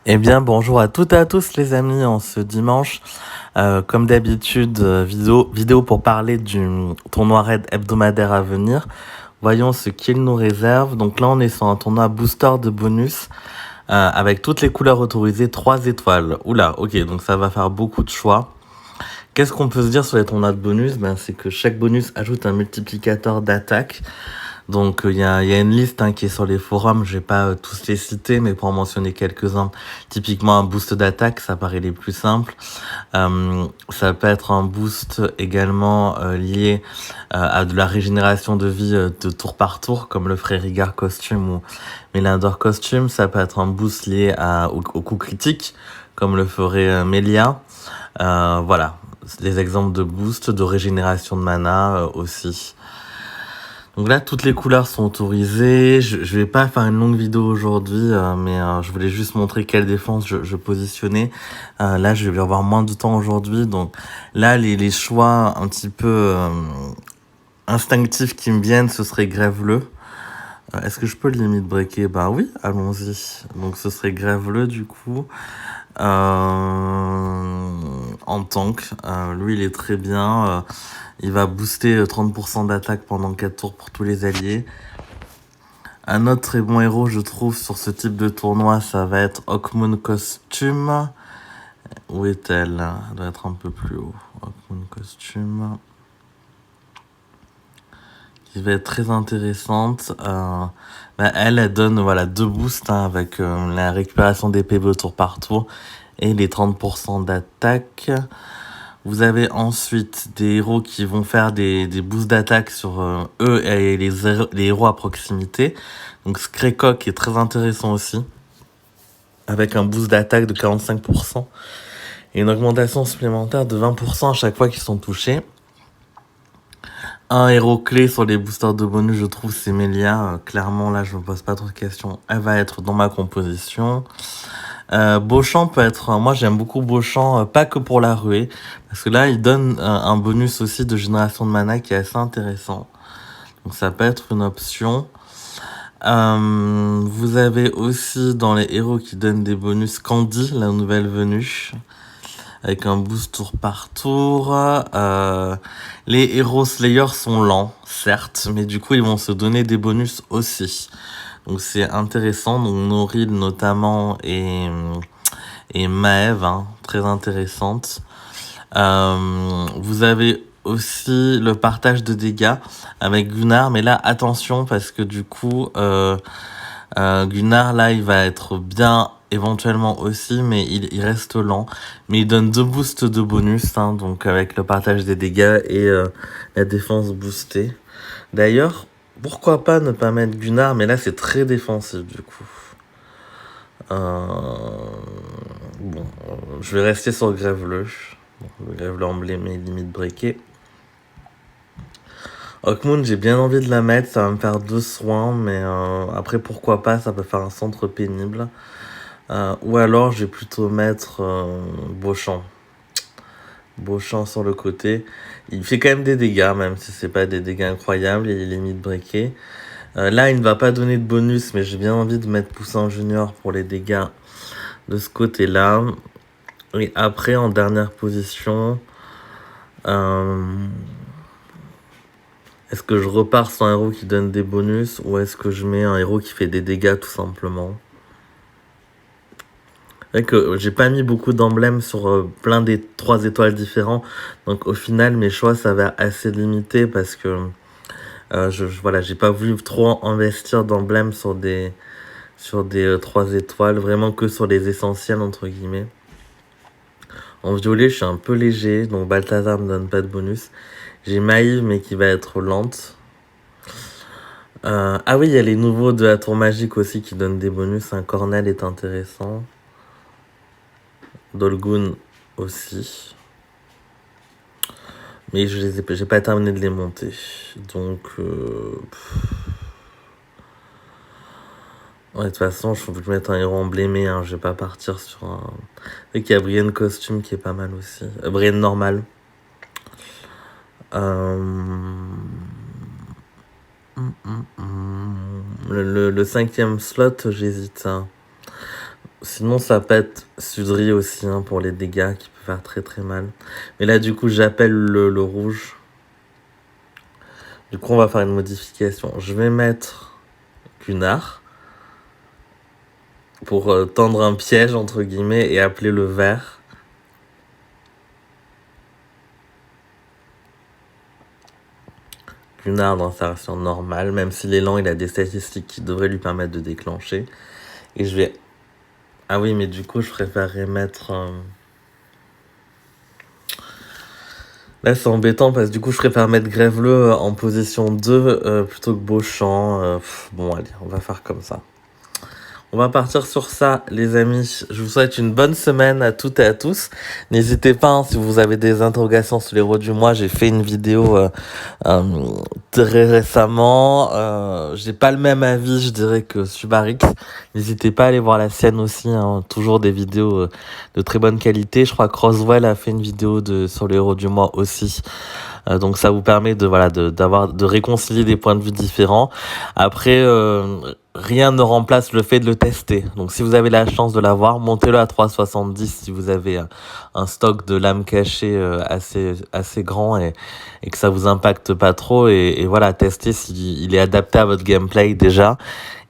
Eh bien, bonjour à toutes et à tous les amis, en ce dimanche, comme d'habitude, vidéo pour parler du tournoi Raid hebdomadaire à venir. Voyons ce qu'il nous réserve. Donc là, on est sur un tournoi booster de bonus, avec toutes les couleurs autorisées, 3 étoiles. Oula, ok, donc ça va faire beaucoup de choix. Qu'est-ce qu'on peut se dire sur les tournois de bonus? C'est que chaque bonus ajoute un multiplicateur d'attaque. Donc il y a une liste qui est sur les forums, je vais pas tous les citer, mais pour en mentionner quelques-uns, typiquement un boost d'attaque, ça paraît les plus simples. Ça peut être un boost également lié à de la régénération de vie de tour par tour, comme le ferait Rigard Costume ou Melander Costume. Ça peut être un boost lié au coup critique, comme le ferait Melia. Voilà, des exemples de boost, de régénération de mana aussi. Donc là, toutes les couleurs sont autorisées. Je vais pas faire une longue vidéo aujourd'hui, mais je voulais juste montrer quelle défense je positionnais. Là, je vais avoir moins de temps aujourd'hui. Donc là, les choix un petit peu instinctifs qui me viennent, ce serait Grève-le. Est-ce que je peux le limite breaker? Bah oui, allons-y. Donc ce serait Grève-le du coup. En tank. Lui, il est très bien. Il va booster 30% d'attaque pendant 4 tours pour tous les alliés. Un autre très bon héros, je trouve, sur ce type de tournoi, ça va être Hawkmoon Costume. Où est-elle? Elle doit être un peu plus haut. Hawkmoon Costume. Qui va être très intéressante. Elle donne 2 boosts avec la récupération des PV au tour par tour et les 30% d'attaque. Vous avez ensuite des héros qui vont faire des boosts d'attaque sur eux et les héros à proximité. Donc Skrekok est très intéressant aussi, avec un boost d'attaque de 45% et une augmentation supplémentaire de 20% à chaque fois qu'ils sont touchés. Un héros clé sur les boosters de bonus, je trouve, c'est Melia. Clairement, là, je me pose pas trop de questions. Elle va être dans ma composition. Beauchamp peut être... moi, j'aime beaucoup Beauchamp, pas que pour la ruée, parce que là, il donne un bonus aussi de génération de mana qui est assez intéressant. Donc, ça peut être une option. Vous avez aussi dans les héros qui donnent des bonus Candy, la nouvelle venue, avec un boost tour par tour. Les héros Slayer sont lents, certes, mais du coup ils vont se donner des bonus aussi. Donc c'est intéressant. Donc Noril notamment et Maeve, très intéressante. Vous avez aussi le partage de dégâts avec Gunnar, mais là attention parce que du coup Gunnar là il va être bien éventuellement aussi, mais il reste lent, mais il donne 2 boosts de bonus, donc avec le partage des dégâts et la défense boostée. D'ailleurs, pourquoi pas ne pas mettre Gunnar, mais là c'est très défensif du coup. Je vais rester sur Grève-le. Le Grève-le emblémé limite breaké. Hawkmoon, j'ai bien envie de la mettre, ça va me faire 2 soins, mais après pourquoi pas, ça peut faire un centre pénible. Ou alors je vais plutôt mettre Beauchamp. Beauchamp sur le côté. Il fait quand même des dégâts, même si c'est pas des dégâts incroyables, il est limite breaké. Là, il ne va pas donner de bonus, mais j'ai bien envie de mettre Poussin Junior pour les dégâts de ce côté-là. Et après, en dernière position, est-ce que je repars sur un héros qui donne des bonus ou est-ce que je mets un héros qui fait des dégâts tout simplement? C'est vrai que j'ai pas mis beaucoup d'emblèmes sur plein des 3 étoiles différents, donc au final mes choix s'avèrent assez limités parce que j'ai pas voulu trop investir d'emblèmes sur des 3 étoiles, vraiment que sur les essentiels entre guillemets. En violet je suis un peu léger, donc Balthazar me donne pas de bonus. J'ai Maïve mais qui va être lente. Ah oui, il y a les nouveaux de la tour magique aussi qui donnent des bonus. Un Cornel est intéressant. Dolgun aussi. Mais j'ai pas terminé de les monter. Donc, de toute façon, je faut que je mette un héros emblémé. Je vais pas partir sur un... Et qu'il y a Brienne Costume qui est pas mal aussi. Brienne normal. Le 5e slot, j'hésite. Sinon, ça peut être Sudri aussi, hein, pour les dégâts qui peut faire très très mal. Mais là, du coup, j'appelle le rouge. Du coup, on va faire une modification. Je vais mettre Gunnar pour tendre un piège, entre guillemets, et appeler le vert. Gunnar dans sa version normale, même si l'élan, il a des statistiques qui devraient lui permettre de déclencher. Et je vais... Ah oui, mais du coup, je préférerais mettre... Là, c'est embêtant parce que du coup, je préfère mettre Grève-le en position 2 plutôt que Beauchamp. Bon, allez, on va faire comme ça. On va partir sur ça, les amis. Je vous souhaite une bonne semaine à toutes et à tous. N'hésitez pas, hein, si vous avez des interrogations sur les héros du mois. J'ai fait une vidéo très récemment. J'ai pas le même avis, je dirais, que Subarix. N'hésitez pas à aller voir la sienne aussi. Hein, toujours des vidéos de très bonne qualité. Je crois que Roswell a fait une vidéo sur les héros du mois aussi. Donc ça vous permet de réconcilier des points de vue différents. Après, rien ne remplace le fait de le tester. Donc si vous avez la chance de l'avoir, montez-le à 3,70 si vous avez un stock de lames cachées assez grand et que ça vous impacte pas trop. Et voilà, testez s'il est adapté à votre gameplay déjà.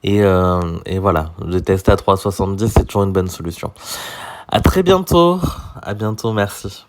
Et voilà, le tester à 3,70, c'est toujours une bonne solution. À très bientôt. À bientôt, merci.